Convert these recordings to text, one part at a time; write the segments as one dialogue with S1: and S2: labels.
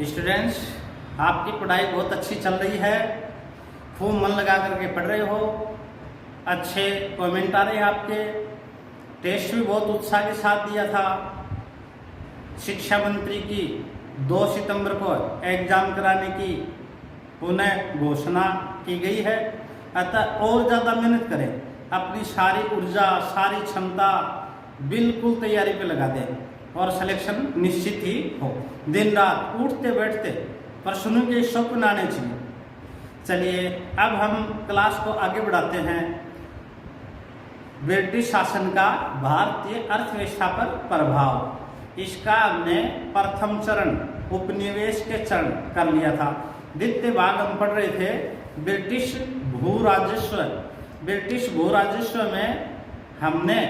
S1: Students, आपकी पढ़ाई बहुत अच्छी चल रही है। खूब मन लगा करके पढ़ रहे हो, अच्छे कमेंट आ रहे हैं आपके। टेस्ट भी बहुत उत्साह के साथ दिया था। शिक्षा मंत्री की 2 सितंबर को एग्जाम कराने की पुनः घोषणा की गई है। अतः और ज़्यादा मेहनत करें, अपनी सारी ऊर्जा, सारी क्षमता बिल्कुल तैयारी पे लगा दें और सिलेक्शन निश्चित ही हो। दिन रात उठते बैठते प्रश्नों के स्वप्न आने चाहिए। चलिए अब हम क्लास को आगे बढ़ाते हैं। ब्रिटिश शासन का भारतीय अर्थव्यवस्था पर प्रभाव, इसका हमने प्रथम चरण उपनिवेश के चरण कर लिया था। द्वितीय भाग हम पढ़ रहे थे ब्रिटिश भू राजस्व। ब्रिटिश भू राजस्व में हमने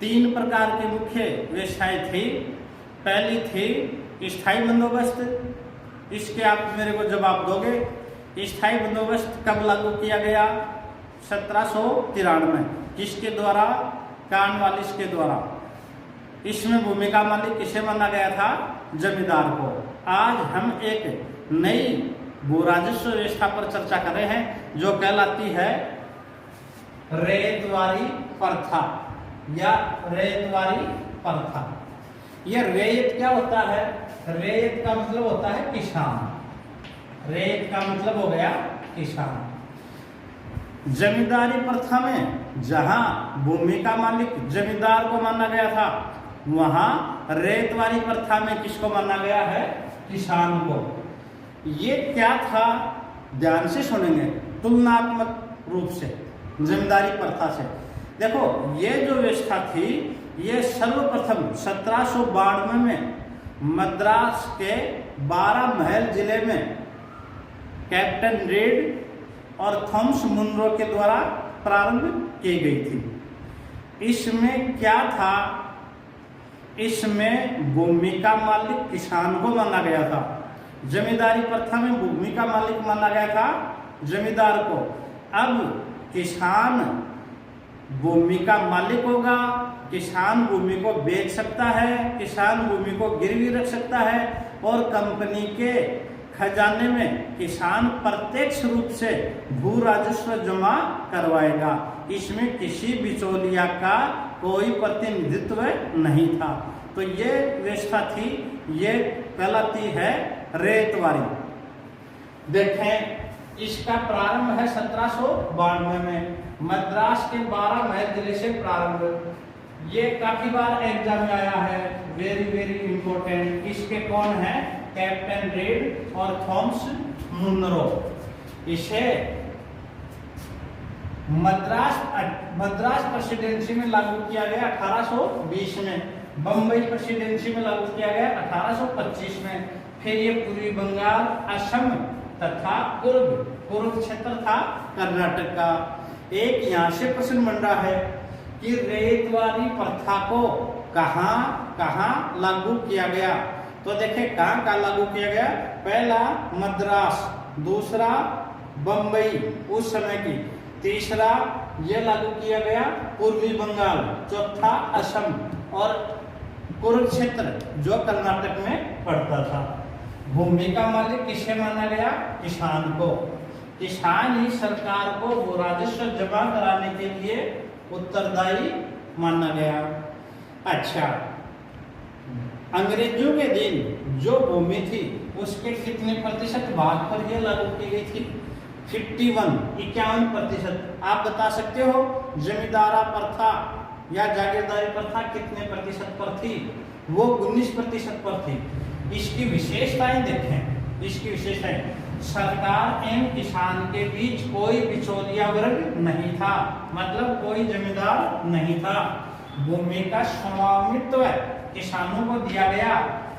S1: 3 प्रकार की मुख्य व्यवस्थाएं थी। पहली थी स्थायी बंदोबस्त। इसके आप मेरे को जवाब दोगे। स्थायी बंदोबस्त कब लागू किया गया? 1793। किसके द्वारा? कॉर्नवालिस के द्वारा। इसमें भूमिका मालिक किसे माना गया था? जमींदार को। आज हम एक नई भू राजस्व व्यवस्था पर चर्चा कर रहे हैं जो कहलाती है रैयतवारी प्रथा या रैयतवारी प्रथा। यह रैयत क्या होता है? रैयत का मतलब होता है किसान। रैयत का मतलब हो गया किसान। जमींदारी प्रथा में जहां भूमि का मालिक जमींदार को माना गया था, वहां रैयतवारी प्रथा में किसको माना गया है? किसान को। ये क्या था? ध्यान से सुनेंगे तुलनात्मक रूप से जमींदारी प्रथा से। देखो, ये जो व्यवस्था थी ये सर्वप्रथम 1792 में मद्रास के 12 महल जिले में कैप्टन रीड और थॉमस मुनरो के द्वारा प्रारंभ की गई थी। इसमें क्या था? इसमें भूमि का मालिक किसान को माना गया था। जमींदारी प्रथा में भूमि का मालिक माना गया था जमींदार को। अब किसान भूमि का मालिक होगा। किसान भूमि को बेच सकता है, किसान भूमि को गिरवी रख सकता है और कंपनी के खजाने में किसान प्रत्यक्ष रूप से भू राजस्व जमा करवाएगा। इसमें किसी बिचौलिया का कोई प्रतिनिधित्व नहीं था। तो ये व्यवस्था थी, ये कहलाती है रैयतवारी। देखें, इसका प्रारंभ है 1792 में मद्रास के 12 महल जिले से प्रारंभ। ये काफी बार एग्जाम में आया है, वेरी वेरी इंपॉर्टेंट। इसके कौन है? कैप्टन रीड और थॉमस मुनरो। इसे मद्रास प्रेसिडेंसी में लागू किया गया 1820 में। बम्बई प्रेसिडेंसी में लागू किया गया 1825 में। फिर ये पूर्वी बंगाल, असम तथा पूर्व क्षेत्र था कर्नाटक का। एक यहाँ से प्रश्न बन रहा है कि रैयतवारी प्रथा को कहाँ लागू किया गया? तो देखें कहाँ लागू किया गया। पहला मद्रास, दूसरा बम्बई उस समय की, तीसरा ये लागू किया गया पूर्वी बंगाल, चौथा असम और कुरुक्षेत्र जो कर्नाटक में पड़ता था। भूमि का मालिक किसे माना गया? किसान को। किसान ही सरकार को भू राजस्व जमा कराने के लिए उत्तरदायी माना गया। अच्छा, अंग्रेजों के दिन जो भूमि थी उसके कितने प्रतिशत भाग पर यह लागू की गई थी? 51% आप बता सकते हो? जमींदारा प्रथा या जागीरदारी प्रथा कितने प्रतिशत पर थी? वो 19% पर थी। इसकी विशेषताएं देखें। इसकी विशेषताएं, सरकार एवं किसान के बीच कोई बिचौलिया वर्ग नहीं था, मतलब कोई जमींदार नहीं था। भूमि का स्वामित्व किसानों को दिया गया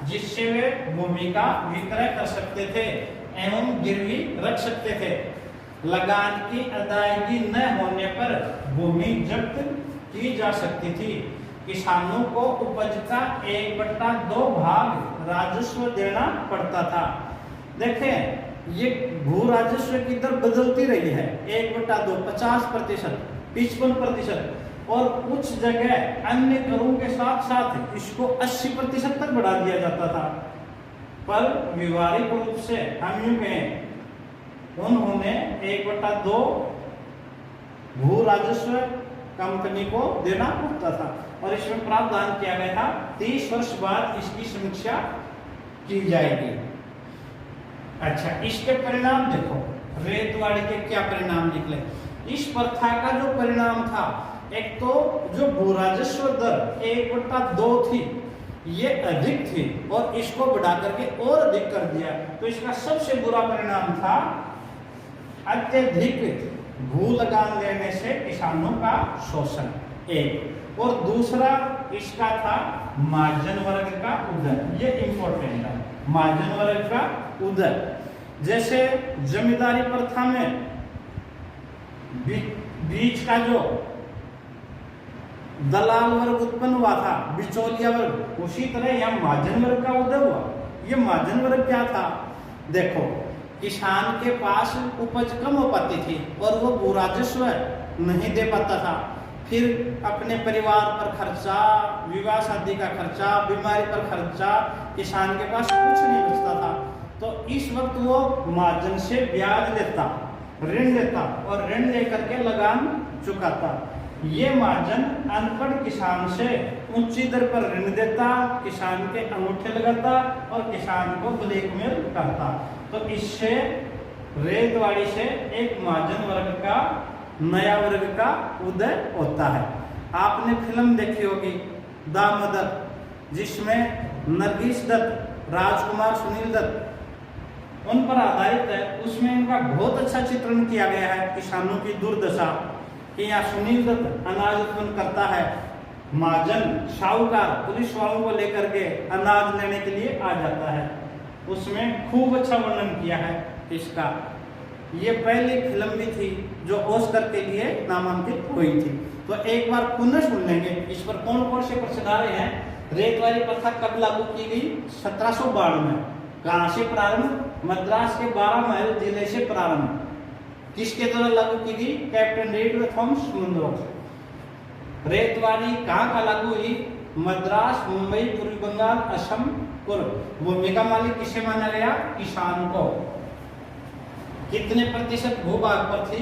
S1: जिससे वे भूमि का विक्रय कर सकते थे एवं गिरवी रख सकते थे। लगान की अदायगी न होने पर भूमि जब्त की जा सकती थी। किसानों को उपज का 1/2 भाग राजस्व देना पड़ता था। देखें, ये भू राजस्व की दर बदलती रही है। 1/2, 50%, 55% और कुछ जगह अन्य करों के साथ साथ इसको 80% तक बढ़ा दिया जाता था। पर व्यवहारिक रूप से हम यूं कहें उन्होंने 1/2 भू राजस्व कंपनी को देना पड़ता था और इसमें प्रावधान किया गया था 30 वर्ष बाद इसकी समीक्षा की जाएगी। अच्छा, इसके परिणाम देखो, रेतवाड़ी के क्या परिणाम निकले। इस प्रथा का जो परिणाम था, एक तो जो भू राजस्व दर 1/2 थी, ये अधिक थी और इसको बढ़ा करके और अधिक कर दिया। तो इसका सबसे बुरा परिणाम था अत्यधिक भू लगान लेने से किसानों का शोषण, एक। और दूसरा इसका था महाजन वर्ग का उदय। ये इंपॉर्टेंट है, महाजन वर्ग का उदय। जैसे जमींदारी प्रथा में बीच का जो दलाल वर्ग उत्पन्न हुआ था, बिचौलिया वर्ग, उसी तरह यह महाजन वर्ग का उदय हुआ। ये महाजन वर्ग क्या था? देखो, किसान के पास उपज कम हो पाती थी और वो भू राजस्व नहीं दे पाता था, फिर अपने परिवार पर खर्चा, विवाह शादी का खर्चा, बीमारी पर खर्चा, किसान के पास कुछ नहीं बचता था। तो इस वक्त वो महाजन से ब्याज लेता, ऋण लेता और ऋण लेकर के लगान चुकाता। ये महाजन अनपढ़ किसान से ऊंची दर पर ऋण देता, किसान के अंगूठे लगाता और किसान को ब्लैकमेल करता। तो इससे रेतवाड़ी से एक महाजन वर्ग का, नया वर्ग का उदय होता है। आपने फिल्म देखी होगी दामोदर, जिसमें नरगिस दत्त, राजकुमार, सुनील दत्त उन पर आधारित है। उसमें इनका बहुत अच्छा चित्रण किया गया है, किसानों की दुर्दशा, कि यहाँ सुनील दत्त अनाज उत्पन्न करता है, महाजन साहूकार पुलिस वालों को लेकर के अनाज लेने के लिए आ जाता है। उसमें खूब अच्छा वर्णन किया है इसका। ये पहली फिल्म भी थी जो ऑस्कर के लिए नामांकित हुई थी। तो एक बार पुनः सुन लेंगे इस पर कौन कौन से प्रश्न आ रहे हैं। रेतवाड़ी प्रथा कब लागू की गई? 1752 में। कहाँ से प्रारंभ? मद्रास के 12 माइल जिले से प्रारंभ। किसके द्वारा लागू की गई? Captain Read Thomas Munro. रेतवाड़ी कहाँ का लागू हुई? मद्रास, मुंबई, पूर्वी बंगाल, असम, पूर्व। भूमि का मालिक किसे माना गया? किसान को। कितने प्रतिशत भूभाग पर थी?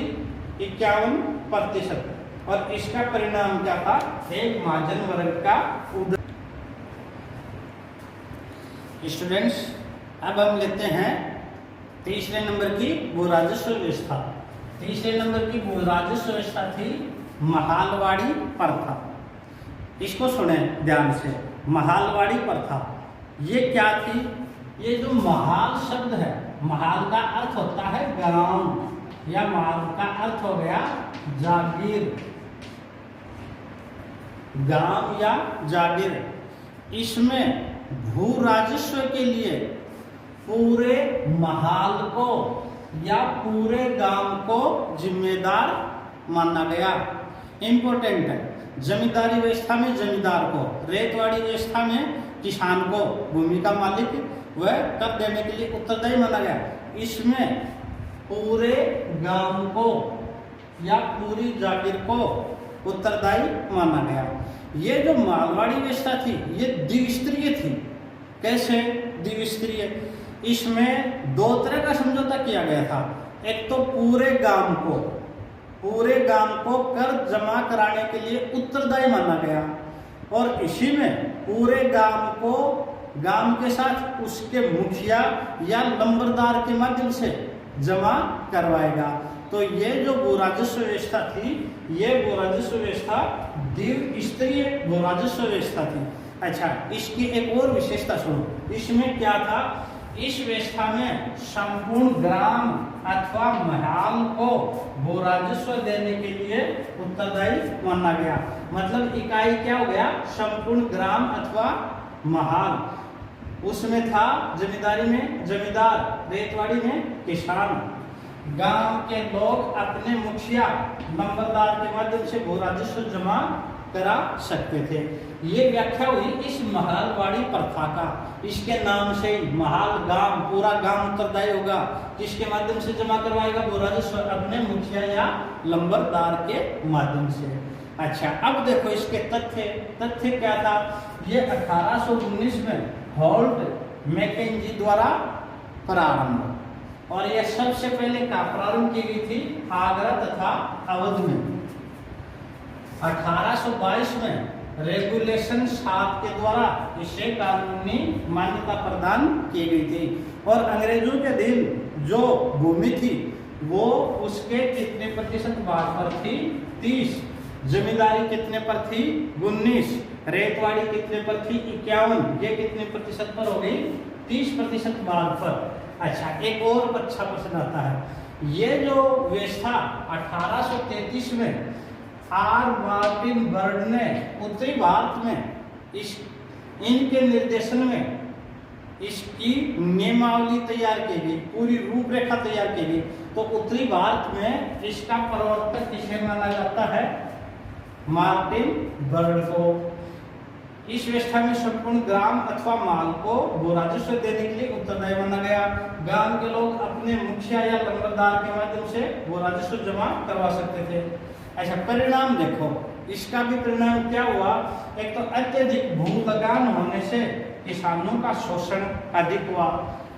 S1: 51%। और इसका परिणाम क्या था? एक महाजन वर्ग का उदय। स्टूडेंट्स, अब हम लेते हैं तीसरे नंबर की भू राजस्व व्यवस्था। तीसरे नंबर की भू राजस्व व्यवस्था थी महालवाड़ी प्रथा। इसको सुने ध्यान से। महालवाड़ी प्रथा ये क्या थी? ये जो महाल शब्द है, महाल का अर्थ होता है गांव, या महाल का अर्थ हो गया जागीर, गांव या जागीर। इसमें भू राजस्व के लिए पूरे महाल को या पूरे गांव को जिम्मेदार माना गया। इंपॉर्टेंट है। जमींदारी व्यवस्था में जमींदार को, रेतवाड़ी व्यवस्था में किसान को भूमि का मालिक वह कर देने के लिए उत्तरदायी माना गया। इसमें पूरे गांव को या पूरी जागीर को उत्तरदायी माना गया। ये जो मालवाड़ी व्यवस्था थी ये द्विस्तरीय थी। कैसे द्विस्तरीय? इसमें दो तरह का समझौता किया गया था। एक तो पूरे गांव को कर जमा कराने के लिए उत्तरदायी माना गया और इसी में पूरे गांव को गांव के साथ उसके मुखिया या लंबरदार के माध्यम से जमा करवाएगा। तो ये जो भू राजस्व व्यवस्था थी, ये भू राजस्व व्यवस्था द्विस्तरीय भू राजस्व व्यवस्था थी। अच्छा, इसकी एक और विशेषता सुनो। इसमें क्या था? इस व्यवस्था में संपूर्ण ग्राम अथवा महाल को भू राजस्व देने के लिए उत्तरदायी माना गया। मतलब इकाई क्या हो गया? संपूर्ण ग्राम अथवा महाल। उसमें था जमींदारी में जमींदार, रेतवाड़ी में किसान। गांव के लोग अपने मुखिया नंबरदार के माध्यम से भू राजस्व जमा करा सकते थे। ये व्याख्या हुई इस महालवाड़ी प्रथा का। इसके नाम से महाल गांव, पूरा गांव उत्तरदायी होगा। किसके माध्यम से जमा करवाएगा भू राजस्व? अपने मुखिया या लंबरदार के माध्यम से। अच्छा, अब देखो इसके तथ्य क्या था? ये 1819 में हॉल्ट मैकेंजी द्वारा प्रारंभ। और यह सबसे पहले का प्रारंभ की गई थी आगरा तथा अवध में। 1822 में रेगुलेशन 7 के द्वारा इसे कानूनी मान्यता प्रदान की गई थी। और अंग्रेजों के अधीन जो भूमि थी वो उसके कितने प्रतिशत भाग पर थी? 30। जमींदारी कितने पर थी? 19। रेतवाड़ी कितने पर थी? 51। ये कितने प्रतिशत पर हो गई? 30% भाग पर। अच्छा, एक और अच्छा प्रश्न आता है। ये जो व्यवस्था 1833 में आर मार्टिन बर्ड ने उत्तरी भारत में इनके निर्देशन में इसकी नियमावली तैयार की गई, पूरी रूपरेखा तैयार की गई। तो उत्तरी भारत में इसका प्रवर्तक किसे माना जाता है? मार्टिन बर्ड को। इस व्यवस्था में संपूर्ण ग्राम अथवा माल को भू राजस्व देने के लिए उत्तरदायी माना गया। गांव के लोग अपने मुखिया या लंबरदार के माध्यम से भू राजस्व जमा करवा सकते थे। अच्छा, परिणाम देखो, इसका भी परिणाम क्या हुआ? एक तो अत्यधिक भू लगान होने से किसानों का शोषण अधिक हुआ।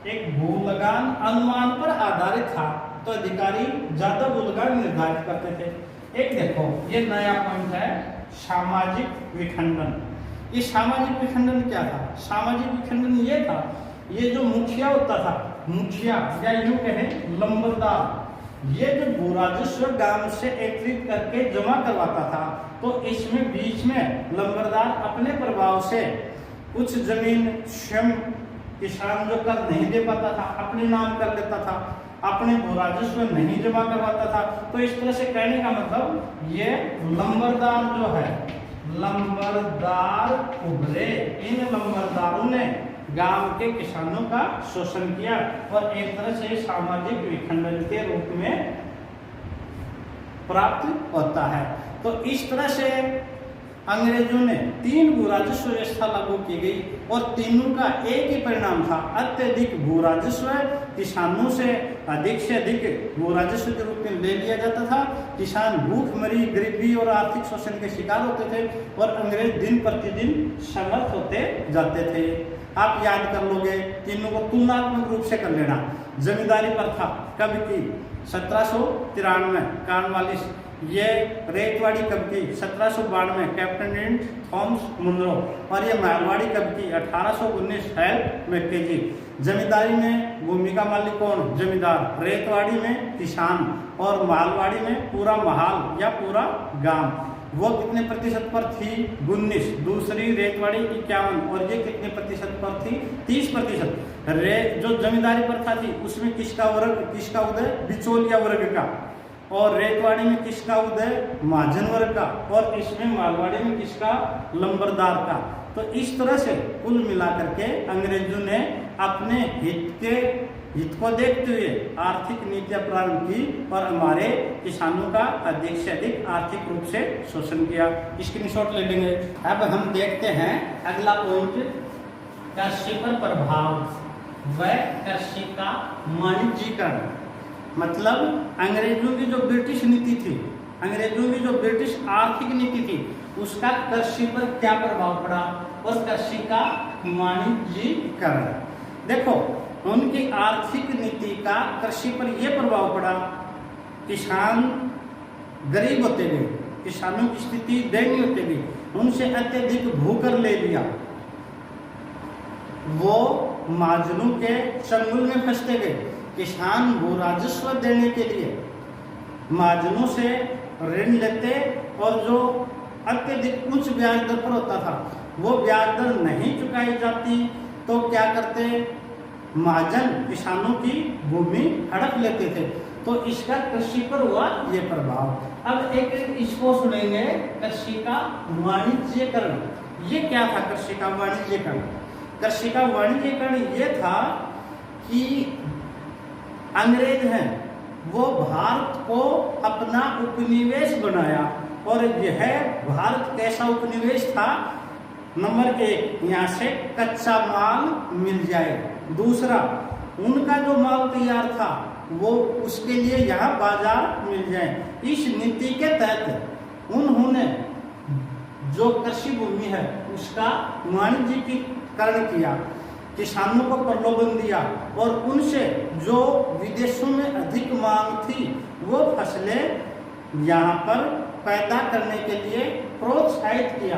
S1: एक भू लगान अनुमान पर आधारित था तो अधिकारी ज्यादा भू लगान निर्धारित करते थे। एक देखो, ये नया पॉइंट है, सामाजिक विखंडन। ये सामाजिक विखंडन क्या था? सामाजिक विखंडन ये था, ये जो मुखिया होता था, मुखिया या यूं कहें लंबरदार, ये जो भू राजस्व गांव से एकत्रित करके जमा करवाता था, तो इसमें बीच में लंबरदार अपने प्रभाव से कुछ जमीन स्वयं किसान जो कर नहीं दे पाता था अपने नाम कर लेता था, अपने भू राजस्व नहीं जमा करवाता था। तो इस तरह से कहने का मतलब ये लंबरदार जो है, लंबरदार उभरे। इन लंबरदारों ने गांव के किसानों का शोषण किया और एक तरह से सामाजिक विखंडन के रूप में प्राप्त होता है। तो इस तरह से अंग्रेजों ने 3 भू राजस्व व्यवस्था लागू की गई और तीनों का एक ही परिणाम था, अत्यधिक भू राजस्व। किसानों से अधिक भू राजस्व के रूप में ले लिया जाता था। किसान भूखमरी, गरीबी और आर्थिक शोषण के शिकार होते थे और अंग्रेज दिन प्रतिदिन समर्थ होते जाते थे। आप याद कर लोगे, तीनों को तुलनात्मक रूप से कर लेना। जमींदारी प्रथा कब की? 1793 कॉर्नवालिस। ये रेतवाड़ी कब की? 1792 कैप्टन थॉमस मुनरो। और ये मालवाड़ी कब की? 1819 हेल मैकेंजी। जमींदारी में भूमि का मालिक कौन? जमींदार। रेतवाड़ी में किसान और मालवाड़ी में पूरा महाल या पूरा गांव। वो कितने प्रतिशत पर थी? 19। दूसरी रेतवाड़ी 51 और ये कितने प्रतिशत पर थी? 30%। जो जमींदारी प्रथा थी उसमें किसका उदय? बिचौलिया वर्ग का। और रेतवाड़ी में किसका उदय? महाजन वर्ग का। और इसमें मालवाड़ी में किसका? लंबरदार का। तो इस तरह से कुल मिलाकर के अंग्रेजों ने अपने हित को देखते हुए आर्थिक नीतियां प्रारंभ की और हमारे किसानों का अधिक से अधिक आर्थिक रूप से शोषण किया। स्क्रीनशॉट ले लेंगे। अब हम देखते हैं अगला पॉइंट, कृषि पर प्रभाव व कृषि का वाणिज्यीकरण। मतलब अंग्रेजों की जो ब्रिटिश नीति थी, अंग्रेजों की जो ब्रिटिश आर्थिक नीति थी, उसका कृषि पर क्या प्रभाव पड़ा और कृषि का वाणिज्यीकरण। देखो, उनकी आर्थिक नीति का कृषि पर यह प्रभाव पड़ा, किसान गरीब होते गए, किसानों की स्थिति दयनीय होते गई, उनसे अत्यधिक भूकर ले लिया, वो महाजनों के चंगुल में फंसते गए। किसान भू राजस्व देने के लिए महाजनों से ऋण लेते और जो अत्यधिक उच्च ब्याज दर पर होता था वो ब्याज दर नहीं चुकाई जाती तो क्या करते? महाजन किसानों की भूमि हड़प लेते थे। तो इसका कृषि पर हुआ ये प्रभाव। अब एक इसको सुनेंगे, कृषि का वाणिज्यीकरण। ये क्या था कृषि का वाणिज्यीकरण? कृषि का वाणिज्यीकरण ये था कि अंग्रेज हैं वो भारत को अपना उपनिवेश बनाया। और यह भारत कैसा उपनिवेश था? नंबर 1, यहाँ से कच्चा माल मिल जाए। दूसरा, उनका जो माल तैयार था वो उसके लिए यहाँ बाजार मिल जाए। इस नीति के तहत उन्होंने जो कृषि भूमि है उसका वाणिज्यीकरण किया। किसानों को प्रलोभन दिया और उनसे जो विदेशों में अधिक मांग थी वो फसलें यहाँ पर पैदा करने के लिए प्रोत्साहित किया।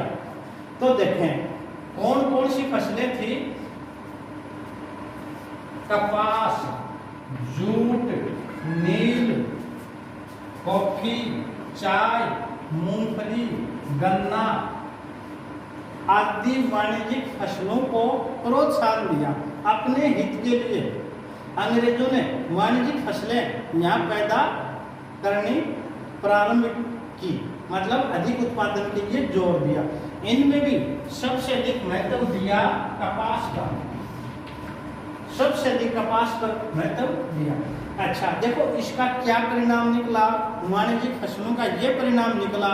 S1: तो देखें कौन कौन सी फसलें थी। कपास, जूट, नील, कॉफी, चाय, मूंगफली, गन्ना आदि वाणिज्यिक फसलों को प्रोत्साहन दिया अपने हित के लिए। अंग्रेजों ने वाणिज्यिक फसलें यहाँ पैदा करनी प्रारंभ की, मतलब अधिक उत्पादन के लिए जोर दिया। इनमें भी सबसे अधिक महत्व दिया कपास का, सबसे अधिक कपास पर महत्व दिया। अच्छा देखो इसका क्या परिणाम निकला। वाणिज्यिक फसलों का ये परिणाम निकला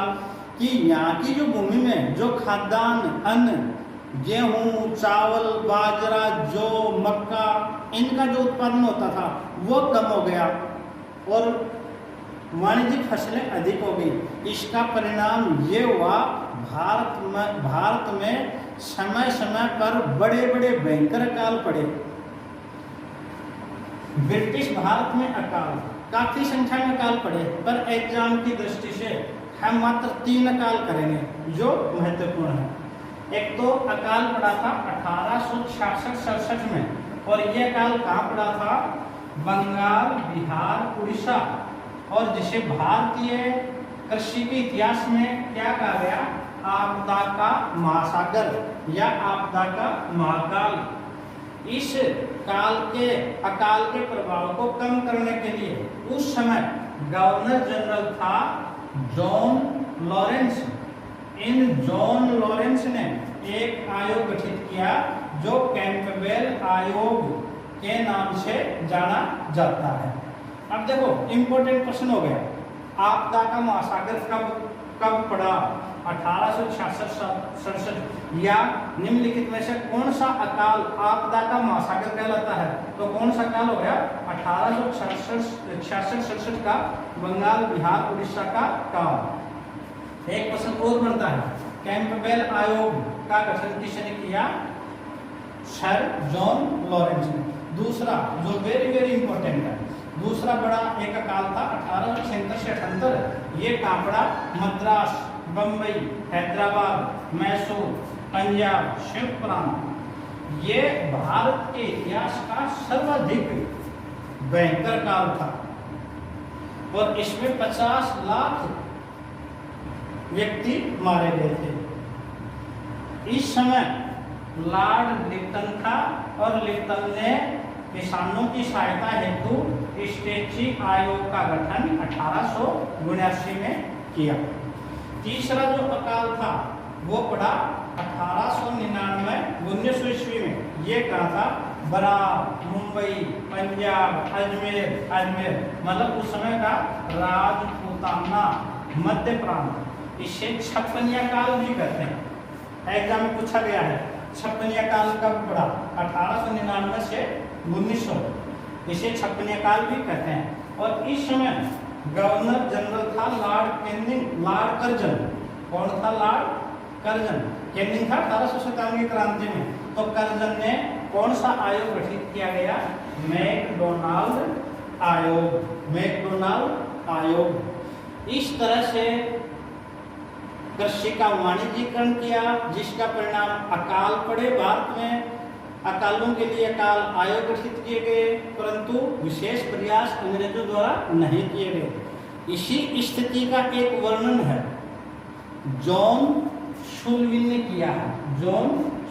S1: कि यहाँ की जो भूमि में जो खाद्यान्न, अन्न, गेहूं, चावल, बाजरा, जौ, मक्का इनका जो उत्पादन होता था वो कम हो गया और वाणिज्यिक फसलें अधिक हो गई। इसका परिणाम ये हुआ भारत में समय समय पर बड़े बड़े भयंकर अकाल पड़े। ब्रिटिश भारत में अकाल काफी संख्या में अकाल पड़े, पर एग्जाम की दृष्टि से हम मात्र 3 अकाल करेंगे जो महत्वपूर्ण है। एक तो अकाल पड़ा था 1866-67 में और ये अकाल कहाँ पड़ा था? बंगाल, बिहार, उड़ीसा, और जिसे भारतीय कृषि के इतिहास में क्या कहा गया? आपदा का महासागर या आपदा का महाकाल। इस काल के अकाल के प्रभाव को कम करने के लिए उस समय गवर्नर जनरल था जॉन लॉरेंस। इन जॉन लॉरेंस ने एक आयोग गठित किया जो कैंपबेल आयोग के नाम से जाना जाता है। अब देखो इंपॉर्टेंट क्वेश्चन हो गया, आपदा का महासागर कब पड़ा? 1866-67 या निम्नलिखित में से कौन सा अकाल आपदा का महासागर कहलाता है? तो कौन सा काल हो गया? 1866-67 का बंगाल, बिहार, उड़ीसा का काल। एक क्वेश्चन और बनता है, कैंपबेल आयोग का गठन किसने किया? सर जॉन लॉरेंस ने। दूसरा जो वेरी वेरी इंपॉर्टेंट है, दूसरा बड़ा एक अकाल था 1876 से 78। ये कहाँ पड़ा? मद्रास, बम्बई, हैदराबाद, मैसूर, पंजाब, शिव प्रांत। ये भारत के इतिहास का सर्वाधिक भयंकर काल था और इसमें 50 लाख व्यक्ति मारे गए थे। इस समय लॉर्ड लिप्टन था और लिप्टन ने किसानों की सहायता हेतु स्टेची आयोग का गठन 1879 में किया। तीसरा जो अकाल था वो पड़ा 1899-1900 ईस्वी में। ये कहा था? बरार, मुंबई, पंजाब, अजमेर मतलब उस समय का राजपूताना मध्य प्रांत। इसे 56 काल भी कहते हैं। एग्जाम में पूछा गया है 56 काल कब पड़ा? 1899 से 1900। इसे 56 काल भी कहते हैं। और इस समय गवर्नर जनरल था लॉर्ड कर्जन। कौन था? Lord Curzon. कैनिंग था 1897 की क्रांति में। तो कर्जन ने कौन सा आयोग गठित किया गया? मैकडोनाल्ड आयोग। इस तरह से कृषि का वाणिज्यीकरण किया, जिसका परिणाम अकाल पड़े भारत में। अकालों के लिए अकाल आयोग गठित किए गए, परंतु विशेष प्रयास अंग्रेजों द्वारा नहीं किए गए। इसी स्थिति का एक वर्णन है जॉन शुल्विन ने किया है। जॉन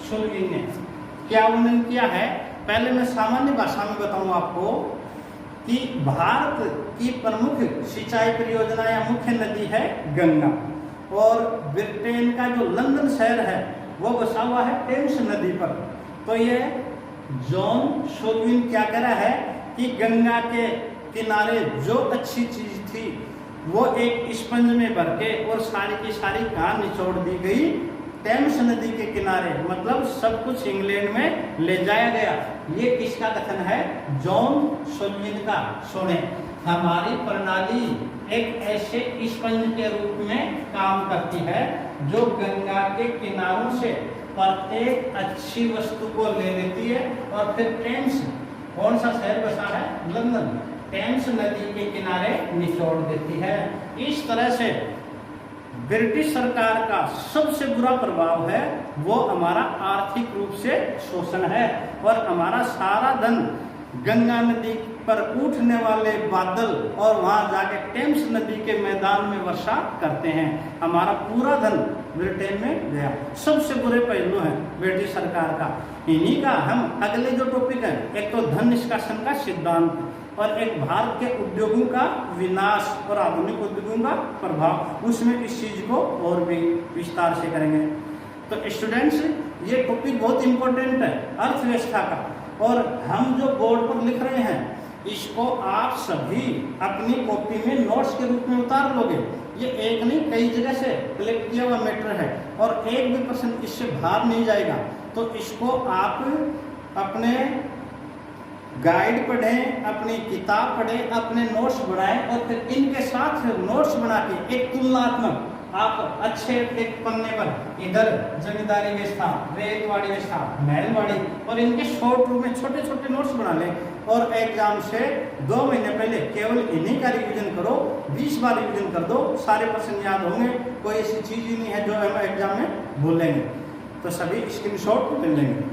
S1: शुल्विन ने क्या वर्णन किया है? पहले मैं सामान्य भाषा में बताऊं आपको कि भारत की प्रमुख सिंचाई परियोजना या मुख्य नदी है गंगा, और ब्रिटेन का जो लंदन शहर है वो बसा हुआ है टेम्स नदी पर। तो ये जॉन शुल्विन क्या कह रहा है कि गंगा के किनारे जो अच्छी चीज थी वो एक स्पंज में भर के और सारी की सारी कहाँ निचोड़ दी गई? टेम्स नदी के किनारे, मतलब सब कुछ इंग्लैंड में ले जाया गया। ये किसका कथन है? जॉन शुल्विन का। सुने, हमारी प्रणाली एक ऐसे स्पंज के रूप में काम करती है जो गंगा के किनारों से प्रत्येक अच्छी वस्तु को ले लेती है और फिर टेम्स, कौन सा शहर बसा है, लंदन, टेम्स नदी के किनारे निचोड़ देती है। इस तरह से ब्रिटिश सरकार का सबसे बुरा प्रभाव है वो हमारा आर्थिक रूप से शोषण है, और हमारा सारा धन गंगा नदी पर उठने वाले बादल और वहां जाके टेम्स नदी के मैदान में वर्षा करते हैं। हमारा पूरा धन ब्रिटेन में गया। सबसे बुरे पहलू हैं ब्रिटिश सरकार का। इन्हीं का हम अगले जो टॉपिक है, एक तो धन निष्कासन का सिद्धांत और एक भारत के उद्योगों का विनाश और आधुनिक उद्योगों का प्रभाव, उसमें इस चीज को और भी विस्तार से करेंगे। तो स्टूडेंट्स, ये टॉपिक बहुत इंपॉर्टेंट है अर्थव्यवस्था का, और हम जो बोर्ड पर लिख रहे हैं इसको आप सभी अपनी कॉपी में नोट्स के रूप में उतार लोगे। ये एक नहीं कई जगह से कलेक्ट किया हुआ मैटर है और एक भी % इससे बाहर नहीं जाएगा। तो इसको आप अपने गाइड पढ़ें, अपनी किताब पढ़ें, अपने नोट्स बनाएं और फिर इनके साथ नोट्स बना के एक तुलनात्मक आप अच्छे एक पन्ने पर इधर जमींदारी व्यवस्था, रेतवाड़ी व्यवस्था, महलवाड़ी और इनके शॉर्ट रूप में छोटे छोटे नोट्स बना लें और एग्जाम से 2 महीने पहले केवल इन्हीं का रिवीजन करो। 20 बार रिवीजन कर दो, सारे प्रश्न याद होंगे। कोई ऐसी चीज ही नहीं है जो हम एग्जाम में भूलेंगे। तो सभी स्क्रीनशॉट ले लेंगे।